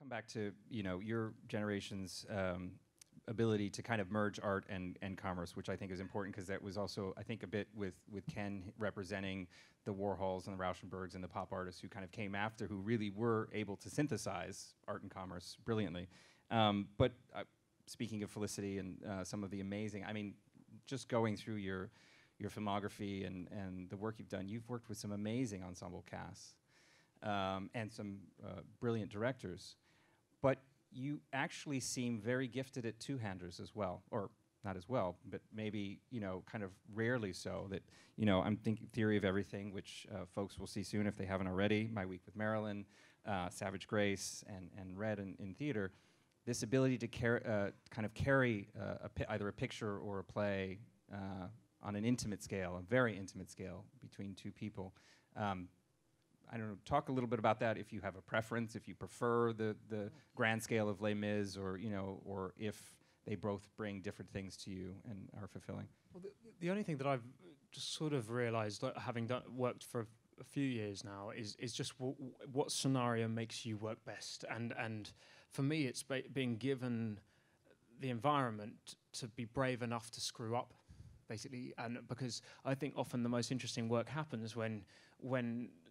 come back to, you know, your generation's ability to kind of merge art and commerce, which I think is important because that was also, I think, a bit with Ken representing the Warhols and the Rauschenbergs and the pop artists who kind of came after, who really were able to synthesize art and commerce brilliantly. But speaking of Felicity and some of the amazing, I mean, just going through your filmography and the work you've done, you've worked with some amazing ensemble casts and some brilliant directors. But you actually seem very gifted at two-handers as well, or not as well, but maybe, you know, kind of rarely so. That, you know, I'm thinking Theory of Everything, which folks will see soon if they haven't already, My Week with Marilyn, Savage Grace, and Red in theater. This ability to kind of carry either a picture or a play on an intimate scale, a very intimate scale between two people. I don't know, talk a little bit about that, if you have a preference, if you prefer the grand scale of Les Mis, or, you know, or if they both bring different things to you and are fulfilling. Well, the only thing that I've just sort of realized, like, having worked for a few years now, is just what scenario makes you work best. And for me, it's being given the environment to be brave enough to screw up, basically. And because I think often the most interesting work happens when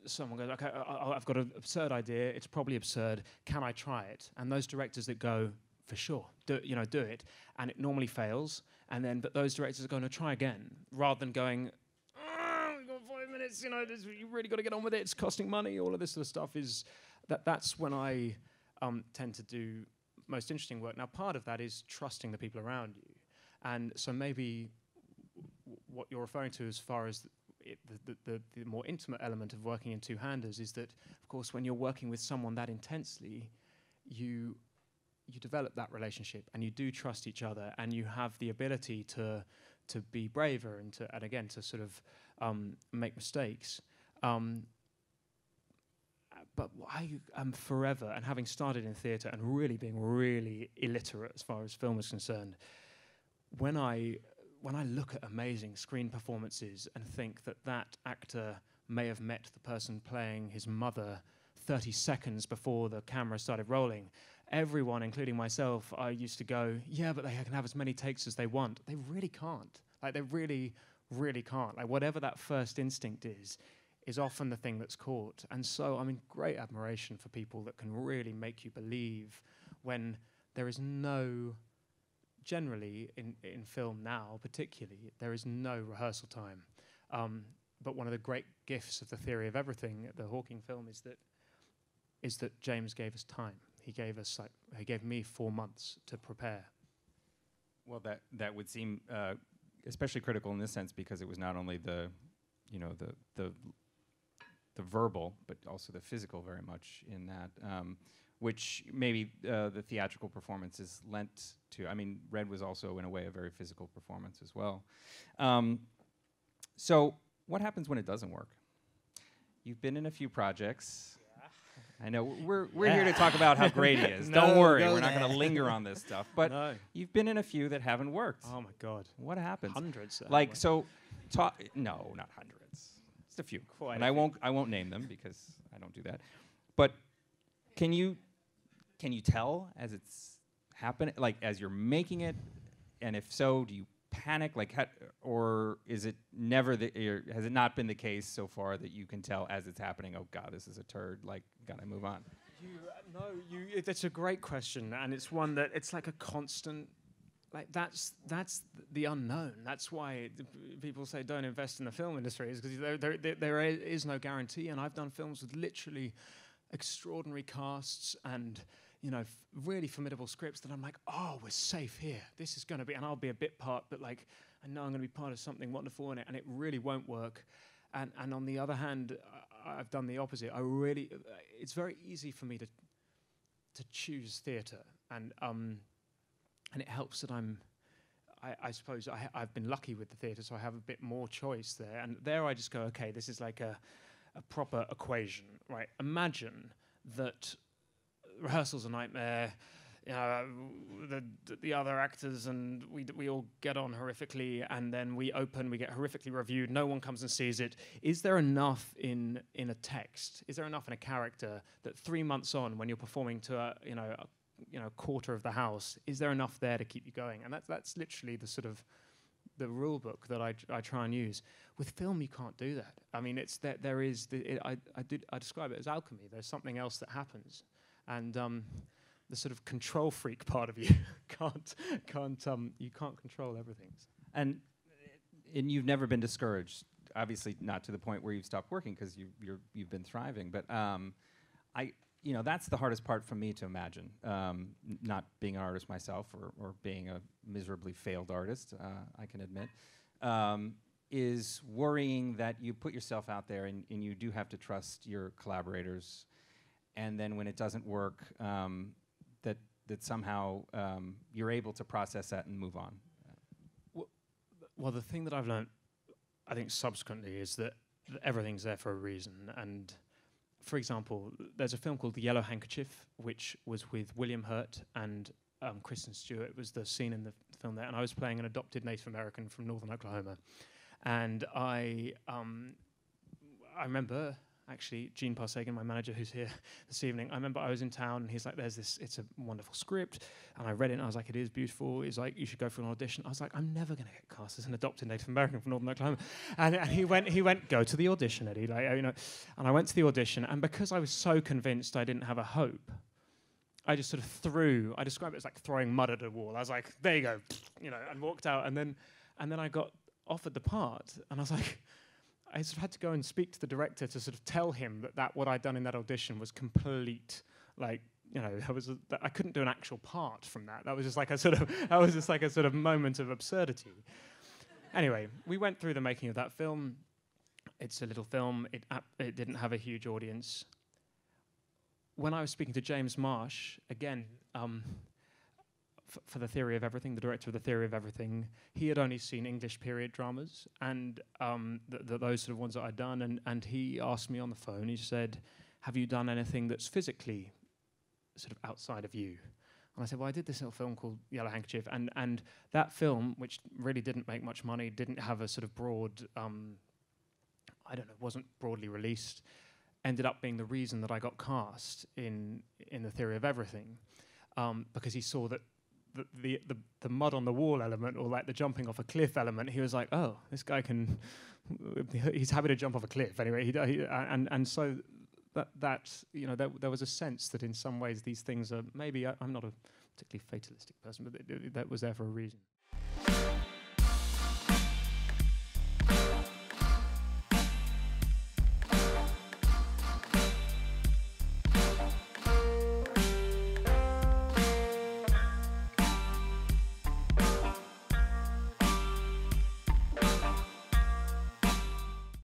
someone goes, okay, I've got an absurd idea, it's probably absurd, can I try it? And those directors that go, for sure, do it, and it normally fails, but those directors are going to try again, rather than going, we've got 5 minutes, you know, you really got to get on with it, it's costing money, all of this sort of stuff. That's when I tend to do most interesting work. Now, part of that is trusting the people around you, and so maybe what you're referring to as far as the more intimate element of working in two-handers is that, of course, when you're working with someone that intensely, you develop that relationship, and you do trust each other, and you have the ability to be braver and again to sort of make mistakes. But I am forever, and having started in theatre and really being really illiterate as far as film is concerned, when I look at amazing screen performances and think that actor may have met the person playing his mother 30 seconds before the camera started rolling, everyone, including myself, I used to go, yeah, but they can have as many takes as they want. They really can't. Like, they really, really can't. Like, whatever that first instinct is often the thing that's caught. And so I'm in great admiration for people that can really make you believe when there is no... Generally, in film now, particularly, there is no rehearsal time. But one of the great gifts of the Theory of Everything, the Hawking film, is that James gave us time. He gave me 4 months to prepare. Well, that would seem especially critical in this sense, because it was not only the verbal, but also the physical very much in that. Which maybe the theatrical performance is lent to. I mean, Red was also, in a way, a very physical performance as well. So what happens when it doesn't work? You've been in a few projects. Yeah. I know we're here to talk about how great he is. Don't worry, we're not going to linger on this stuff. But you've been in a few that haven't worked. Oh my God! What happens? Hundreds. Like so. No, not hundreds. Just a few. Quite and I won't name them because I don't do that. But can you tell as it's happening, like as you're making it, and if so, do you panic, like, or is it never has it not been the case so far that you can tell as it's happening, oh God, this is a turd, like, gotta move on? That's a great question, and it's one that it's like a constant. Like that's the unknown. That's why people say don't invest in the film industry, is because there is no guarantee. And I've done films with literally extraordinary casts and, you know, really formidable scripts that I'm like, oh, we're safe here. This is going to be, and I'll be a bit part, but like, I know I'm going to be part of something wonderful in it, and it really won't work. And on the other hand, I've done the opposite. It's very easy for me to choose theatre, and it helps that I suppose I've been lucky with the theatre, so I have a bit more choice there. And there I just go, okay, this is like a proper equation, right? Imagine that rehearsal's a nightmare, you know, the other actors, and we all get on horrifically, and then we open, we get horrifically reviewed. No one comes and sees it. Is there enough in a text? Is there enough in a character that 3 months on, when you're performing to a quarter of the house, is there enough there to keep you going? And that's literally the sort of the rule book that I try and use. With film, you can't do that. I mean, it's that there is I describe it as alchemy. There's something else that happens, and the sort of control freak part of you can't control everything. And you've never been discouraged. Obviously, not to the point where you've stopped working, because you've been thriving. But that's the hardest part for me to imagine. Not being an artist myself, or being a miserably failed artist, I can admit, is worrying that you put yourself out there and you do have to trust your collaborators, and then when it doesn't work, that somehow you're able to process that and move on. Well, the thing that I've learned, I think, subsequently, is that everything's there for a reason. And for example, there's a film called The Yellow Handkerchief, which was with William Hurt and Kristen Stewart. It was the scene in the film there, and I was playing an adopted Native American from northern Oklahoma. And I remember, actually, Gene Parsagan, my manager, who's here this evening, I remember I was in town, and he's like, there's this, it's a wonderful script. And I read it, and I was like, it is beautiful. He's like, you should go for an audition. I was like, I'm never going to get cast as an adopted Native American from northern Oklahoma. And he went, go to the audition, Eddie. Like, And I went to the audition, and because I was so convinced I didn't have a hope, I just sort of I describe it as like throwing mud at a wall. I was like, there you go, and walked out. And then I got offered the part, and I was like, I sort of had to go and speak to the director to sort of tell him that what I'd done in that audition was complete, like, I couldn't do an actual part from that. That was just like a sort of moment of absurdity. Anyway, we went through the making of that film. It's a little film. It didn't have a huge audience. When I was speaking to James Marsh, again, for The Theory of Everything, the director of The Theory of Everything, he had only seen English period dramas, and those sort of ones that I'd done, and he asked me on the phone, he said, have you done anything that's physically sort of outside of you? And I said, well, I did this little film called Yellow Handkerchief, and that film, which really didn't make much money, didn't have a sort of broad, wasn't broadly released, ended up being the reason that I got cast in The Theory of Everything, because he saw that the mud on the wall element, or like the jumping off a cliff element, he was like, oh, this guy he's happy to jump off a cliff anyway. And so there was a sense that in some ways these things are, maybe I'm not a particularly fatalistic person, but that was there for a reason.